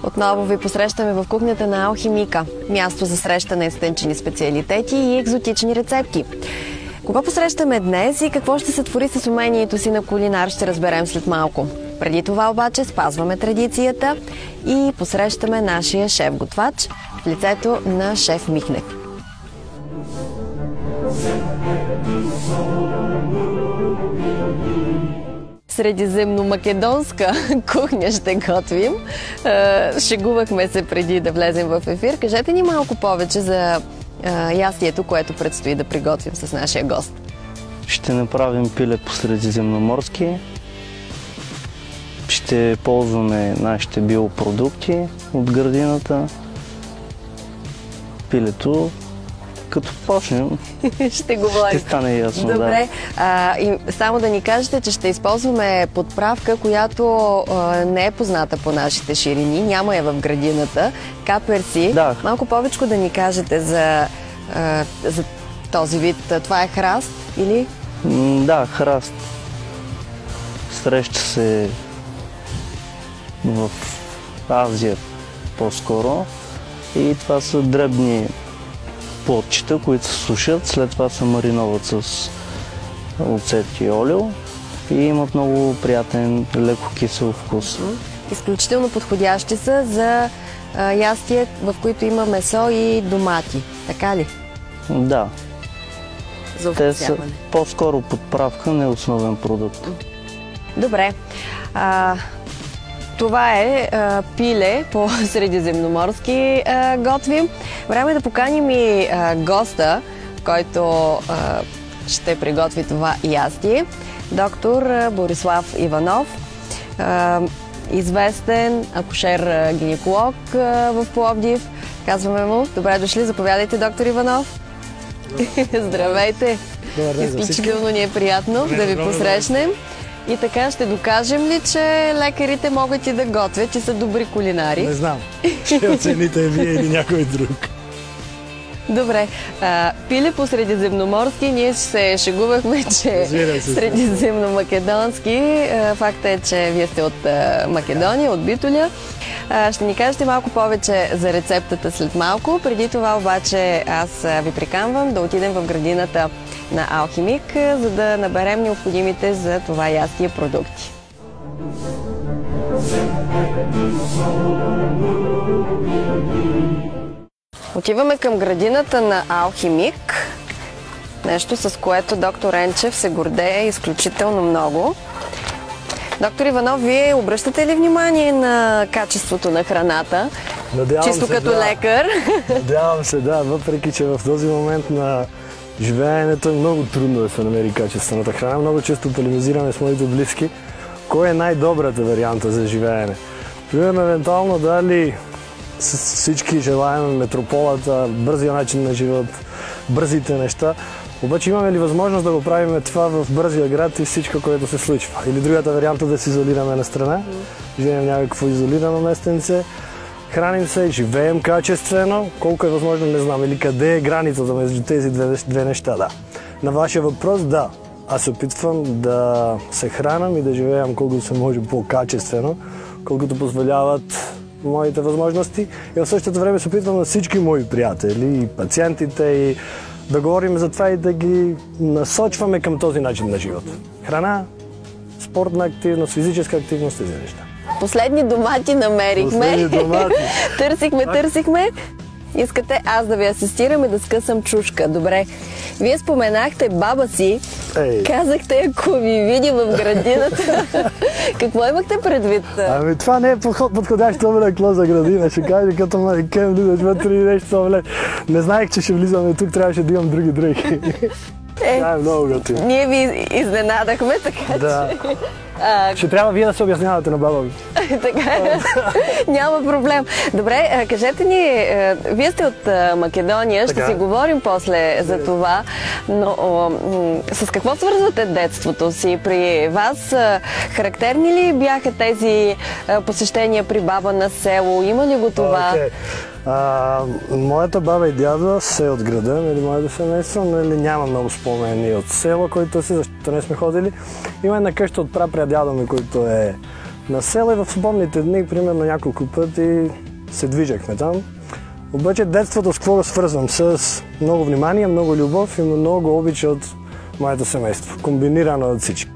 Отново ви посрещаме в кухнята на Алхимика. Място за срещане с тънчени специалитети и екзотични рецепти. Кога посрещаме днес и какво ще се твори с умението си на кулинар, ще разберем след малко. Преди това обаче спазваме традицията и посрещаме нашия шеф-готвач в лицето на шеф Михнев. Средиземномакедонска кухня ще готвим. Шегувахме се преди да влезем в ефир. Кажете ни малко повече за ястието, което предстои да приготвим с нашия гост. Ще направим пиле по средиземноморски. Ще ползваме нашите биопродукти от градината. Пилето, като почнем, ще говорим. Ще стане ясно. Добре. И само да ни кажете, че ще използваме подправка, която не е позната по нашите ширини. Няма я в градината. Каперси. Да. Малко повече да ни кажете за този вид. Това е храст или? Да, храст. Среща се в Азия по-скоро. И това са дребни плодчета, които се сушат, след това се мариноват с оцет и олио и имат много приятен, леко кисел вкус. Изключително подходящи са за ястия, в които има месо и домати. Така ли? Да. За те са по-скоро подправка, не основен продукт. Добре. Това е пиле по средиземноморски готвим. Време е да поканим и госта, който ще приготви това ястие. Доктор Борислав Иванов, известен акушер-гинеколог в Пловдив. Казваме му, добре дошли, заповядайте, доктор Иванов. Здравейте! Изключително ни е приятно да ви посрещнем. И така ще докажем ли, че лекарите могат и да готвят, че са добри кулинари? Не знам. Ще оцените вие или някой друг. Добре. Пиле по средиземноморски, ние се шегувахме, че средиземномакедонски. Факт е, че вие сте от Македония, от Битоля. Ще ни кажете малко повече за рецептата след малко. Преди това обаче аз ви приканвам да отидем в градината на Алхимик, за да наберем необходимите за това ястие продукти. Отиваме към градината на Алхимик. Нещо, с което доктор Енчев се гордее изключително много. Доктор Иванов, вие обръщате ли внимание на качеството на храната? Чисто като лекар. Надявам се, да. Въпреки, че в този момент на живеенето е много трудно да се намери качествената храна. Много често полемизираме с моите близки. Кой е най-добрата варианта за живеене? Примерно, евентуално дали всички желаем метрополата, бързия начин на живот, бързите неща. Обаче имаме ли възможност да го правим това в бързия град и всичко, което се случва? Или другата варианта да се изолираме на страна, живеем някакво изолирано местенце, храним се, живеем качествено, колко е възможно не знам, или къде е границата между тези две неща, да. На вашия въпрос, да. Аз се опитвам да се хранам и да живеем колкото се може по-качествено, колкото позволяват моите възможности. И в същото време се опитвам на всички мои приятели и пациентите и да говорим за това и да ги насочваме към този начин на живот. Храна, спортна активност, физическа активност, тези неща. Последни домати намерихме. Последни домати. Търсихме. Искате аз да ви асистирам и да скъсам чушка. Добре. Вие споменахте баба си. Казахте, ако ви види в градината. Какво имахте предвид? Ами това не е подходящ облекло за градина. Ще кажа, като манекен влизаш вътре и нещо облек. Не знаех, че ще влизаме тук, трябваше да имам други дрехи. Това е много готино. Ние ви изненадахме, така да. че... Ще трябва вие да се обяснявате на баба ви. Така е. Няма проблем. Добре, кажете ни, вие сте от Македония, ще си говорим после за това, но с какво свързвате детството си при вас? Характерни ли бяха тези посещения при баба на село? Има ли го това? Моята баба и дядо са от града, нали, моето семейство, нали, няма много спомени от село, който си, защото не сме ходили. Има една къща от прапрадядо ми, който е На село и в свободните дни, примерно няколко пъти се движахме там. Обаче детството с какво го свързвам? С много внимание, много любов и много обича от моето семейство. Комбинирано от всички.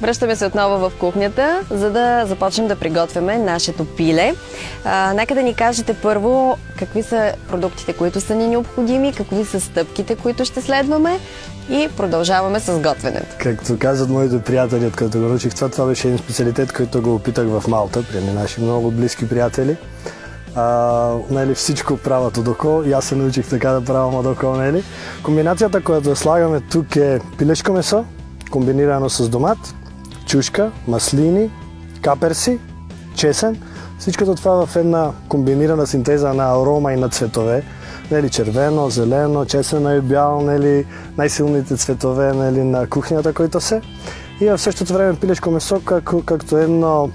Връщаме се отново в кухнята, за да започнем да приготвяме нашето пиле. Нека да ни кажете първо какви са продуктите, които са ни необходими, какви са стъпките, които ще следваме и продължаваме с готвенето. Както казват моите приятели, откъдето го научих това беше един специалитет, който го опитах в Малта, при наши много близки приятели. Всичко правят от око и аз се научих така да правям от око. Комбинацията, която слагаме тук е пилешко месо, комбинирано с домат, чушка, маслини, каперси, чесън. Всичкото това в една комбинирана синтеза на арома и на цветове. Червено, зелено, чесън и бял, най-силните цветове на кухнята, които са. И в същото време пилешко месо, като едно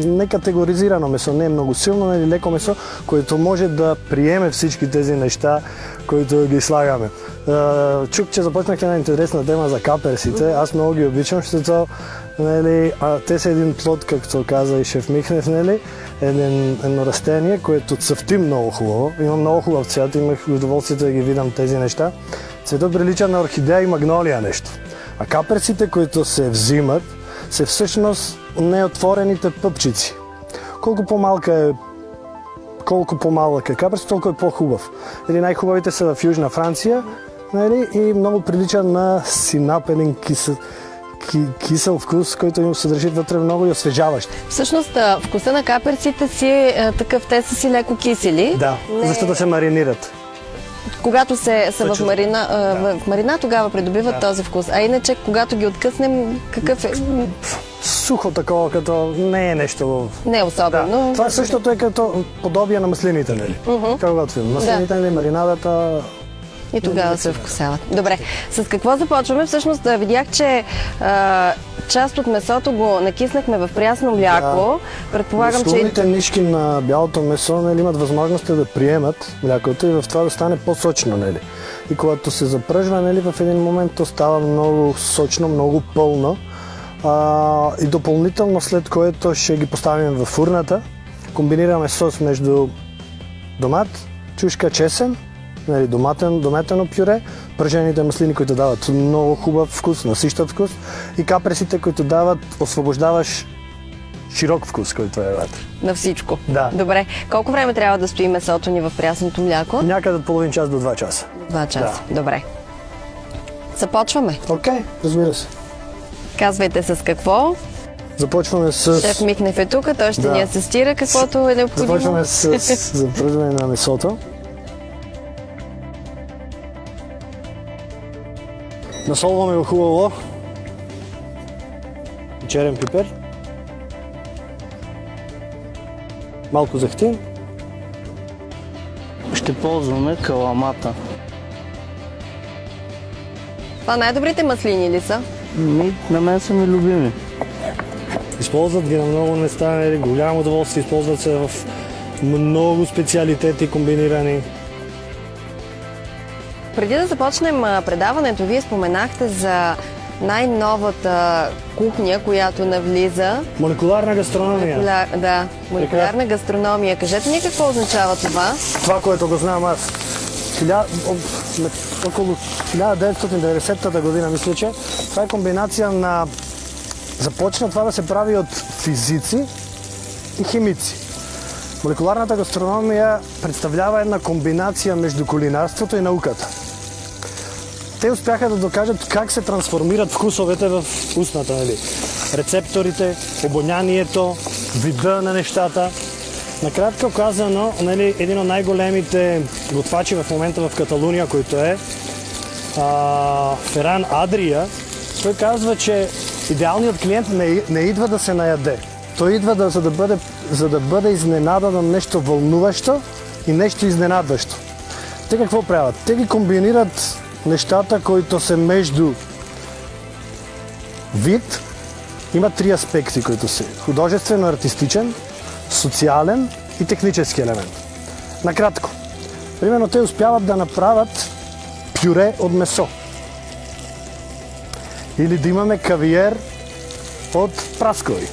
некатегоризирано месо, не е много силно, леко месо, което може да приеме всички тези неща, които ги слагаме. Чух, че започнахте една интересна тема за каперсите. Аз много ги обичам, защото те са един плод, както каза и шеф Михнев, едно растение, което цъфти много хубаво. Има много хубав цвят, имах удоволствието да ги видам тези неща. Цветът прилича на орхидея и магнолия нещо. А каперсите, които се взимат, са всъщност неотворените пъпчици. Колко по-малък е каперс, толкова е по-хубав. Най-хубавите са в Южна Франция и много прилича на синап, един кисел вкус, който им се държи вътре много и освежаващ. Всъщност вкуса на каперсите си е такъв, те са си леко кисели. Да, защото се маринират. Когато са в марина, тогава придобиват този вкус. А иначе, когато ги откъснем, какъв е? Сухо такова, като не е нещо... Не е особено. Да. Това същото е като подобие на маслините, Как готвим? Маслините, маринадата... И тогава се вкусяват. Добре, с какво започваме? Всъщност видях, че част от месото го накиснахме в прясно мляко. Предполагам, че... Основните нишки на бялото месо имат възможност да приемат млякото и в това да стане по-сочно. И когато се запръжва, в един момент то става много сочно, много пълно. И допълнително, след което ще ги поставим в фурната, комбинираме сос между домат, чушка, чесън, доматено пюре, пържените маслини, които дават много хубав вкус, насищат вкус и каперсите, които дават освобождаваш широк вкус, който е вътре. На всичко? Да. Добре. Колко време трябва да стои месото ни в прясното мляко? Някъде от половин час до 2 часа. 2 часа, да. Добре. Започваме? Окей, разбира се. Казвайте с какво. Започваме с... Шеф Михнев е тук, той ще ни асистира каквото е необходимо. Започваме с запръжване на месото. Насолваме го хубаво. Черен пипер. Малко захтин. Ще ползваме каламата. Това най-добрите маслини ли са? На мен са ми любими. Използват ги на много места, голямо удоволствие, използват се в много специалитети комбинирани. Преди да започнем предаването, вие споменахте за най-новата кухня, която навлиза. Молекуларна гастрономия. Да, молекуларна гастрономия. Кажете ми какво означава това? Това, което го знам аз. Около 1990 година, мисля, че това е комбинация на... Започна това да се прави от физици и химици. Молекуларната гастрономия представлява една комбинация между кулинарството и науката. Те успяха да докажат как се трансформират вкусовете в устната. Рецепторите, обонянието, вида на нещата. Накратко казано, един от най-големите готвачи в момента в Каталуния, който е Феран Адрия, той казва, че идеалният клиент не идва да се наяде. Той идва за да бъде изненадан на нещо вълнуващо и нещо изненадващо. Те какво правят? Те ги комбинират нещата, които са между вид. Има 3 аспекти, които са художествено-артистичен, социален и технически елемент. Накратко, Примерно те успяват да направят пюре от месо. Или да имаме кавиер от праскови.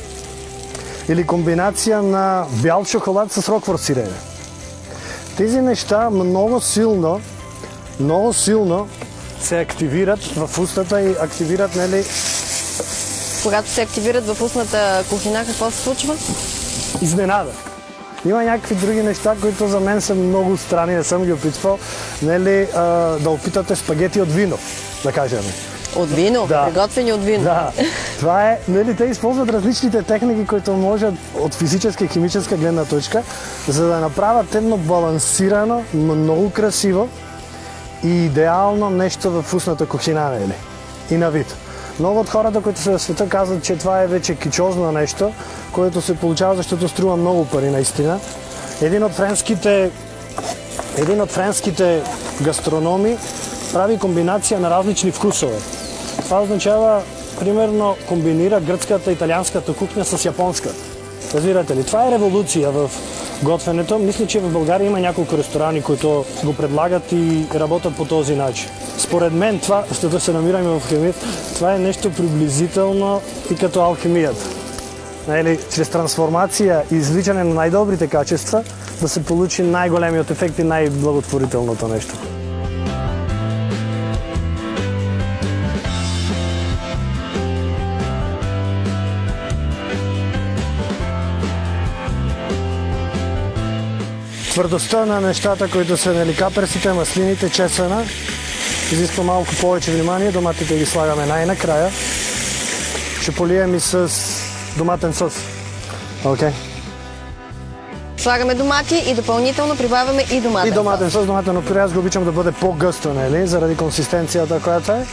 Или комбинация на бял шоколад с рокфор сирене. Тези неща много силно се активират в устата и активират, нали... Когато се активират в устната кухина, какво се случва? Изненада. Има някакви други неща, които за мен са много странни, не съм ги опитвал. Нали, да опитате спагети от вино, да кажем. От вино? Да. Приготвени от вино? Да. Това е, нали, те използват различните техники, които можат от физическа и химическа гледна точка, за да направят едно балансирано, много красиво и идеално нещо в устната кухина, нали? И на вид. Много от хората, които са в света, казват, че това е вече кичозно нещо, което се получава, защото струва много пари наистина. Един от френските гастрономи прави комбинация на различни вкусове. Това означава, примерно, комбинира гръцката и италианската кухня с японската. Разбирате ли? Това е революция в готвенето. Мисля, че в България има няколко ресторани, които го предлагат и работят по този начин. Според мен това, защото се намираме в химия, това е нещо приблизително и като алхимията. Нали, чрез трансформация и извличане на най-добрите качества да се получи най-големият ефект и най-благотворителното нещо. Твърдостта на нещата, които са, нали, каперсите, маслините, чесъна, изисква малко повече внимание. Доматите ги слагаме най-накрая. Ще полием и с доматен сос. Окей. Слагаме домати и допълнително прибавяме и доматен сос. И доматен сос, доматено пюре. Аз го обичам да бъде по-гъсто, нали, заради консистенцията, която е.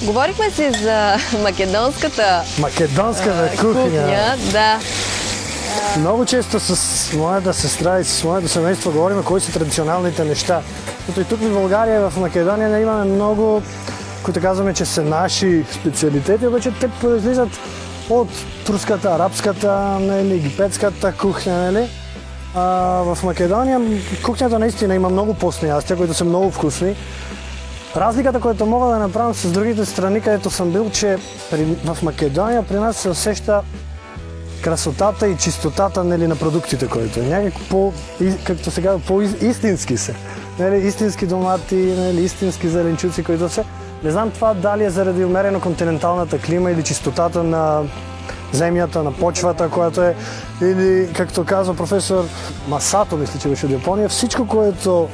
Говорихме си за македонската кухня. Да. Много често с моята сестра и с моето семейство говорим кои са традиционалните неща. Като и тук в България, в Македония, имаме много, които казваме, че са наши специалитети, обаче те произлизат от турската, арабската, нали, египетската кухня. Нали. В Македония кухнята наистина има много постни ястия, които са много вкусни. Разликата, която мога да направя с другите страни, където съм бил, че в Македония при нас се усеща красотата и чистотата, нали, на продуктите, които е някак както се казва, по-истински са. Нали, истински домати, нали, истински зеленчуци, които са. Не знам това дали е заради умерено континенталната клима или чистотата на земята, на почвата, която е, или, както казва професор Масато, мисля, че беше от Япония, всичко, което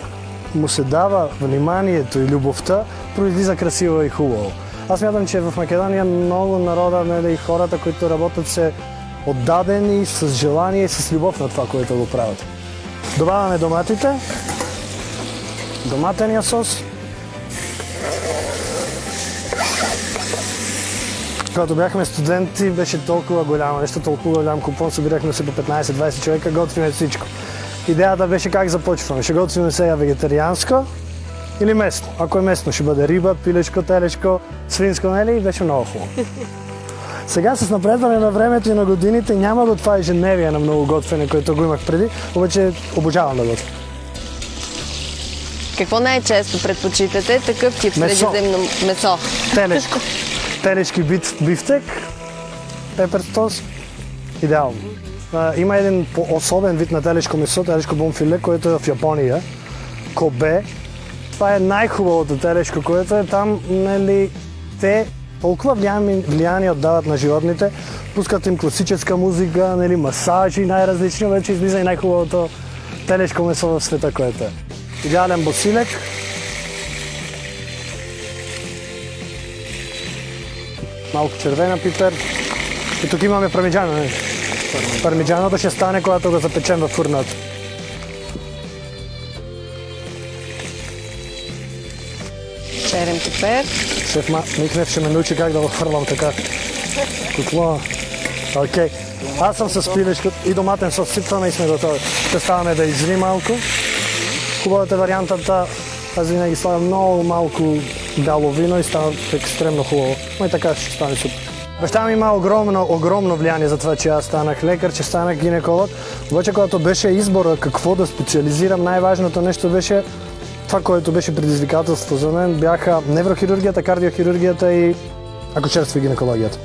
му се дава вниманието и любовта, произлиза красиво и хубаво. Аз смятам, че в Македония много народа, нали, хората, които работят, се отдадени с желание и с любов на това, което го правят. Добавяме доматите, доматения сос. Когато бяхме студенти, беше толкова голямо нещо, толкова голям купон, събирахме се по 15-20 човека, готвиме всичко. Идеята беше как започваме. Ще готвиме сега вегетарианско или местно. Ако е местно, ще бъде риба, пилешко, телешко, свинско, нали? И беше много хубаво. Сега с напредване на времето и на годините няма го това ежедневие на много готвене, което го имах преди, обаче обожавам да готвя. Какво най-често предпочитате? Такъв тип средиземно месо? Телешко. Телешки бифтек, пепер тос, идеално. Има един особен вид на телешко месо, телешко бонфиле, което е в Япония. Кобе. Това е най-хубавото телешко, което е там, нали, те толкова влияние отдават на животните, пускат им класическа музика, нали, масажи най-различни, вече излиза и най-хубавото телешко месо в света, което е. Идеален босилек. Малко червена пипер. И тук имаме пармиджано. Не? Пармиджаното ще стане, когато го запечем във фурната. Черен пипер. Шеф Михнев ще ме научи как да го хвърлям така. Какво? Окей. Аз съм с пилешко и доматен сос, сипваме и сме готови. Ще ставаме да изври малко. Хубавата вариантата, аз винаги слагам много малко бяло вино и става екстремно хубаво. Но и така ще стане супер. Баща ми има огромно влияние за това, че аз станах лекар, че станах гинеколог. Обаче, когато беше избора какво да специализирам, най-важното нещо беше това, което беше предизвикателство за мен, бяха неврохирургията, кардиохирургията и акушерство и гинекологията.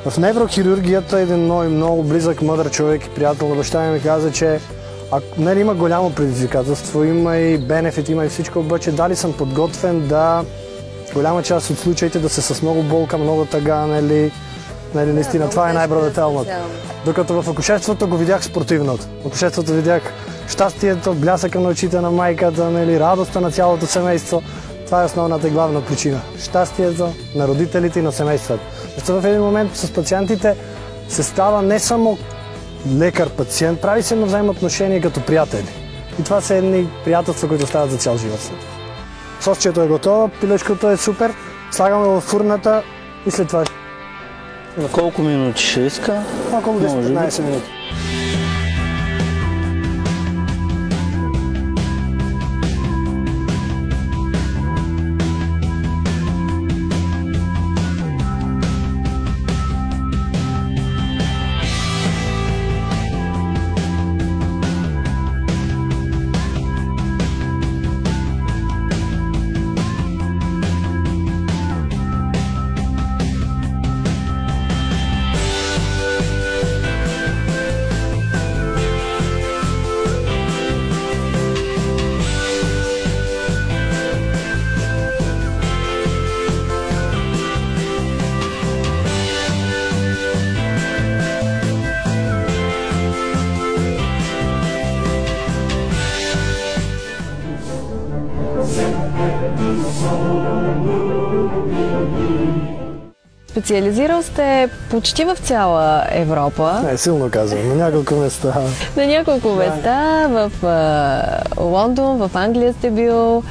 В неврохирургията един много близък, мъдър човек и приятел на баща ми каза, че има голямо предизвикателство, има и бенефит, има и всичко, обаче дали съм подготвен да голяма част от случаите да се с много болка, много тъга, наистина, това е най-брадателното. Докато в акушерството го видях спортивното. В акушерството видях щастието, блясъка на очите на майката, радостта на цялото семейство. Това е основната и главна причина. Щастието на родителите и на семейството. Защото в един момент с пациентите се става не само лекар-пациент, прави се едно взаимоотношение като приятели. И това са едни приятелства, които стават за цял живот. Сосчето е готово, пилешкото е супер, слагаме в фурната и след това... На колко минути ще иска? Около 10-15 минути. Специализирал сте почти в цяла Европа. Не, силно казвам, на няколко места. На няколко места, в Лондон, в Англия сте бил,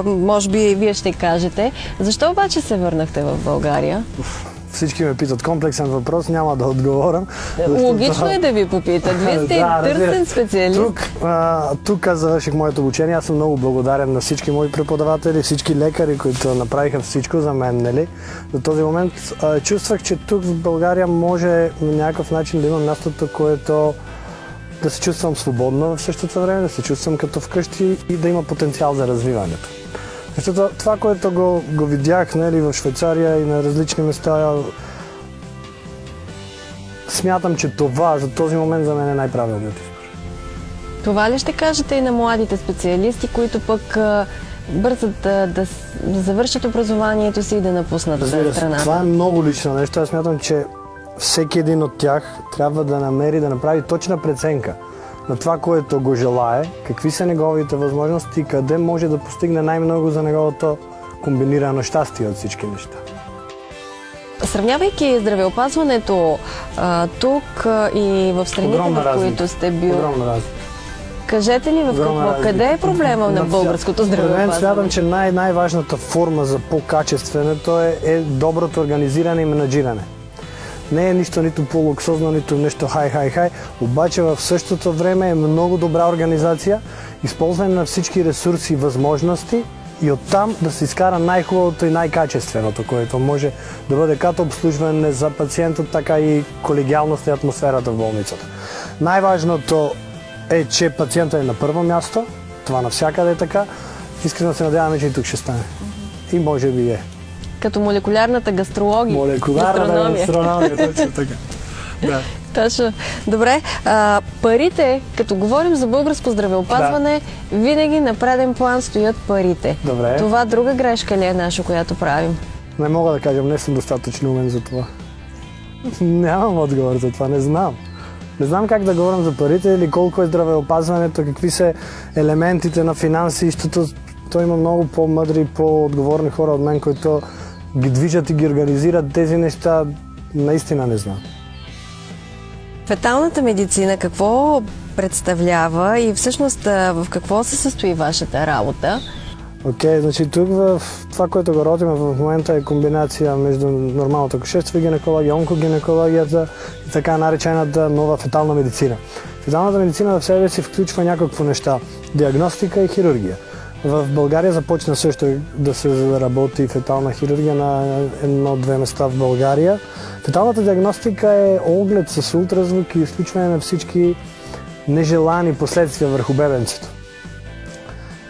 може би вие ще кажете. Защо обаче се върнахте в България? Всички ме питат комплексен въпрос, няма да отговорям. Логично е да ви попитат. Вие сте търсен специалист. Тук аз завърших моето обучение. Аз съм много благодарен на всички мои преподаватели, всички лекари, които направиха всичко за мен. До този момент чувствах, че тук в България може на някакъв начин да имам мястото, което да се чувствам свободно в същото време, да се чувствам като вкъщи и да има потенциал за развиването. Защото това, което го видях в Швейцария и на различни места, смятам, че това за този момент за мен е най-правилният избор. Това ли ще кажете и на младите специалисти, които пък бързат да завършат образованието си и да напуснат страната? Това е много лично нещо. Аз смятам, че всеки един от тях трябва да намери, да направи точна преценка на това, което го желае, какви са неговите възможности и къде може да постигне най-много за неговото комбинирано щастие от всички неща. Сравнявайки здравеопазването тук и в страните, в които сте бил, кажете ли къде е проблема на българското здравеопазване? Мен смятам, че най-важната форма за по-качественото е доброто организиране и менеджиране. Не е нищо нито по-луксозно, нито нещо хай, обаче в същото време е много добра организация, използване на всички ресурси и възможности и оттам да се изкара най-хубавото и най-качественото, което може да бъде като обслужване за пациента, така и колегиалност и атмосферата в болницата. Най-важното е, че пациента е на първо място, това навсякъде е така. Искрено се надяваме, че и тук ще стане. И може би е. Като молекулярната гастрология. Молекулярната гастрономия, точно така. Да. Точно. Добре. Парите, като говорим за българско здравеопазване, винаги на преден план стоят парите. Добре. Това друга грешка ли е наша, която правим? Не мога да кажа, не съм достатъчно умен за това. Нямам отговор за това, не знам. Не знам как да говорим за парите или колко е здравеопазването, какви са елементите на финанси, защото той има много по-мъдри, по-отговорни хора от мен, които ги движат и ги организират тези неща. Наистина не знам. Феталната медицина какво представлява и всъщност в какво се състои вашата работа? Значи тук в това, което го работим в момента е комбинация между нормалната акушерство и гинекология, онкогинекологията и така наречената нова фетална медицина. Феталната медицина в себе си включва някакво неща. Диагностика и хирургия. В България започна също да се работи фетална хирургия на едно-две места в България. Феталната диагностика е оглед с ултразвук и изключване на всички нежелани последствия върху бебенцето.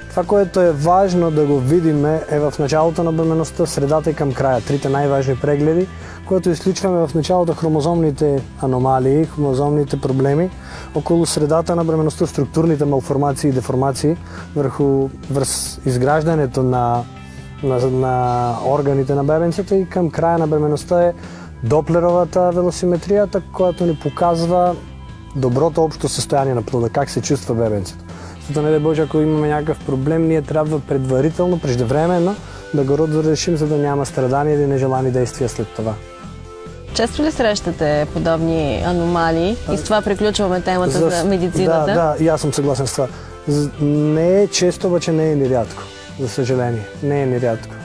Това, което е важно да го видим е в началото на бременността, средата и към края. Трите най-важни прегледи, което изключваме в началото хромозомните аномалии, хромозомните проблеми, около средата на бременността, структурните малформации и деформации върху изграждането на органите на бебенцето и към края на бременността е доплеровата велосиметрията, която ни показва доброто общо състояние на плода, как се чувства бебенцето. Защото, не дай Боже, ако имаме някакъв проблем, ние трябва предварително, преждевременно да го разрешим, за да няма страдания или нежелани действия след това. Често ли срещате подобни аномалии? И с това приключваме темата за медицината. Да, и аз съм съгласен с това. Не е често, обаче не е нерядко. За съжаление, не е нерядко.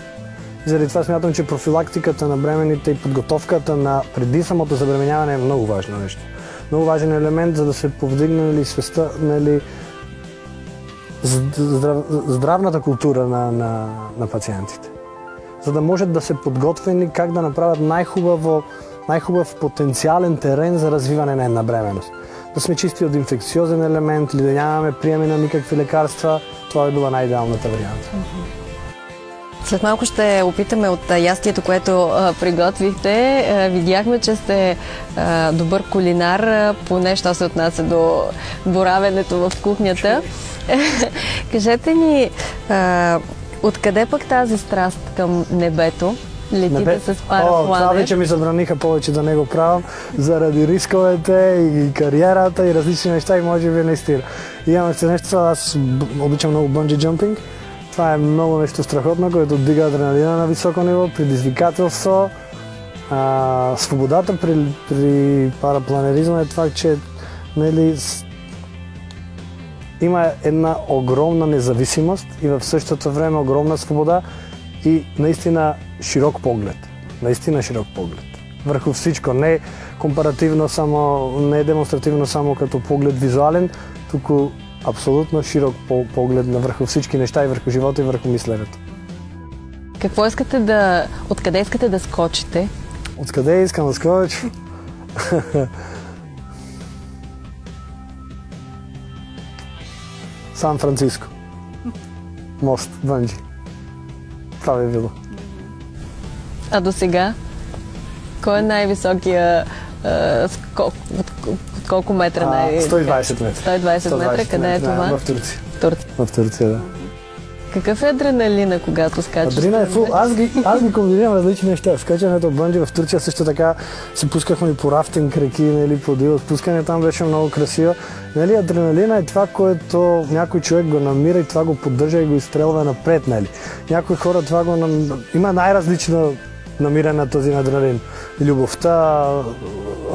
Заради това смятам, че профилактиката на бременните и подготовката на преди самото забременяване е много важно нещо. Много важен елемент, за да се повдигне свестта, здравната култура на пациентите. За да може да се подготвени как да направят най-хубав потенциален терен за развиване на една бременност. Да сме чисти от инфекциозен елемент или да нямаме приеми на никакви лекарства, това е била най-идеалната варианта. След малко ще опитаме от ястието, което приготвихте. Видяхме, че сте добър кулинар, поне що се отнася до боравенето в кухнята. Кажете ни, откъде пък тази страст към небето? Летите с парапланер? Това вече ми забраниха повече да не го правя, заради рисковете и кариерата и различни неща и може би наистина. Имам още нещо, аз обичам много бънджи джампинг. Това е много нещо страхотно, което дига адреналина на високо ниво, предизвикателство. Свободата при парапланеризма е това, че има една огромна независимост и в същото време огромна свобода и наистина широк поглед. Наистина широк поглед. Върху всичко. Не компаративно само, не демонстративно само като поглед визуален, тук абсолютно широк поглед на върху всички неща и върху живота и върху мисленето. Какво искате откъде искате да скочите? Откъде искам да скоча? Сан Франциско. Мост, бънджи. Това би било. А до сега? Кой е най-високия скок? От колко метра? 120 метра. 120 метра. Къде е това? В Турция. Турция. В Турция, да. Какъв е адреналина, когато скачаш? Адреналина е фул. Аз ги комбинирам различни неща. Скачането от бънджи в Турция също така се пускахме и по рафтинг реки, по дива. Спускане там беше много красиво. Адреналина е това, което някой човек го намира и това го поддържа и го изстрелва напред. Някои хора това има най-различно намиране на този адреналин. Любовта,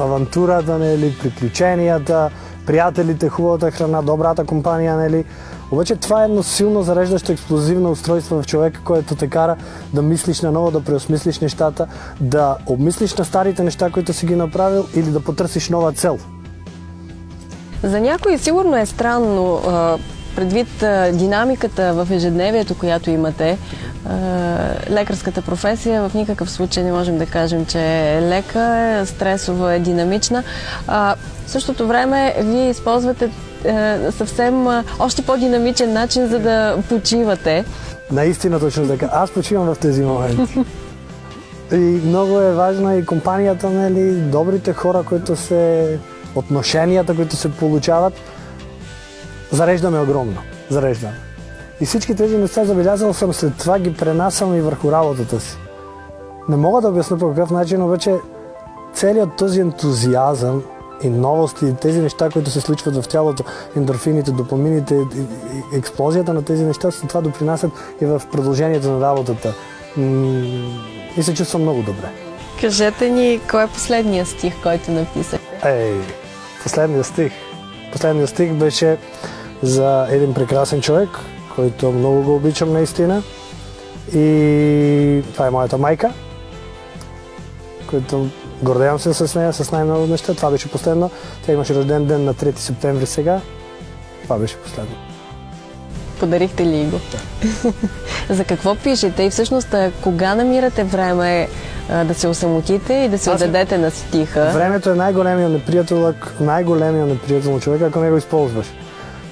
авантурата, приключенията, приятелите, хубавата храна, добрата компания. Обаче това е едно силно зареждащо експлозивно устройство в човека, което те кара да мислиш наново, да преосмислиш нещата, да обмислиш на старите неща, които си ги направил или да потърсиш нова цел. За някой сигурно е странно, предвид динамиката в ежедневието, която имате. Лекарската професия в никакъв случай не можем да кажем, че е лека, стресова, е динамична. В същото време вие използвате съвсем още по-динамичен начин, за да почивате. Наистина точно така. Аз почивам в тези моменти. И много е важна и компанията, добрите хора, отношенията, които се получават. Зареждаме огромно. Зареждаме. И всички тези неща, забелязал съм, след това ги пренасям и върху работата си. Не мога да обясня по какъв начин, обаче целият този ентузиазъм и новости, и тези неща, които се случват в тялото, ендорфините, допамините, експлозията на тези неща, след това допринасят и в продължението на работата. И се чувствам много добре. Кажете ни, кой е последният стих, който написахте? Последният стих беше за един прекрасен човек, който много го обичам наистина. И това е моята майка, който гордеям се с нея, с най-много неща. Това беше последно. Тя имаше рожден ден на 3 септември сега. Това беше последно. Подарихте ли го? За какво пишете и всъщност кога намирате време да се осамотите и да се отдадете на стиха? Времето е най-големият неприятел на човека, ако не го използваш.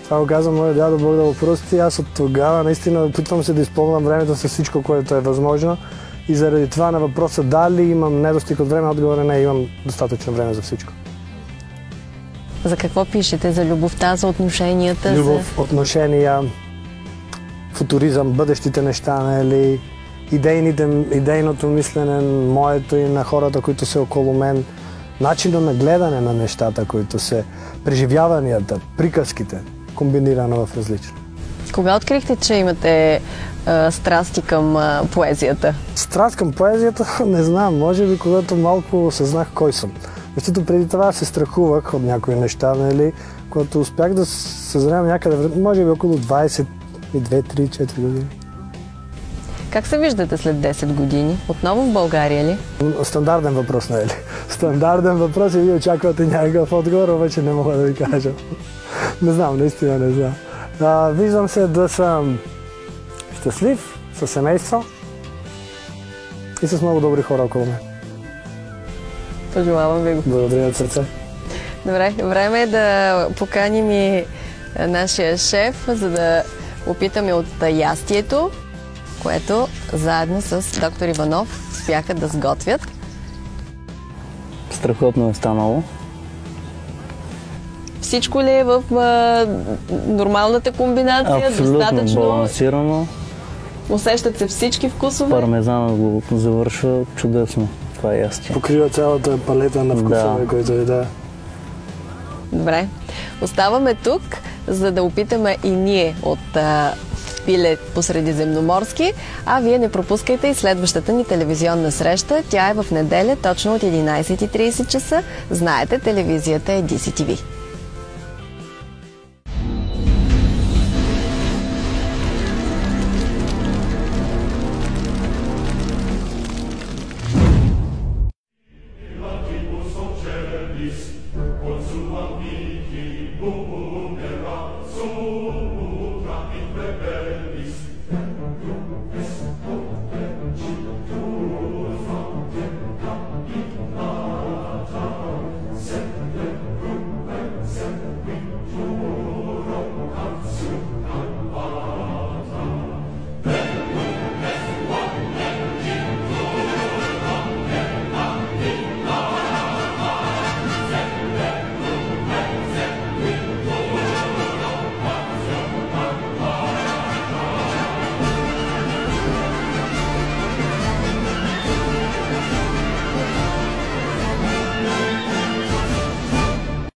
Това го казва моя дядо, Бог да го прости. Аз от тогава наистина опитвам се да използвам времето с всичко, което е възможно. И заради това на въпроса дали имам недостиг от време, отговора не, имам достатъчно време за всичко. За какво пишете? За любовта, за отношенията? Любов, отношения, футуризъм, бъдещите неща, нали? Идейното мислене, моето и на хората, които са около мен, начинът на гледане на нещата, които са, преживяванията, приказките, комбинирано в различно. Кога открихте, че имате страсти към поезията? Страст към поезията, не знам, може би когато малко осъзнах кой съм. Защото преди това се страхувах от някои неща, нали? Когато успях да съзрям някъде, може би около 22, 3, 4 години. Как се виждате след 10 години? Отново в България ли? Стандартен въпрос, не е ли? Стандартен въпрос и вие очаквате някакъв отговор, обаче не мога да ви кажа. Не знам, наистина не знам. Виждам се да съм щастлив, със семейство и с много добри хора около мен. Пожелавам ви го. Благодаря от сърце. Добре, време е да поканим и нашия шеф, за да опитаме от ястието, което заедно с доктор Иванов успяха да сготвят. Страхотно е станало. Всичко ли е в нормалната комбинация? Абсолютно Достатъчно? балансирано. Усещат се всички вкусове? Пармезана го завършва чудесно. Това е ястие. Покрива цялата палета на вкусове, които е, да. Добре. Оставаме тук, за да опитаме и ние от пиле по средиземноморски, а вие не пропускайте и следващата ни телевизионна среща. Тя е в неделя, точно от 11:30 часа. Знаете, телевизията е DCTV.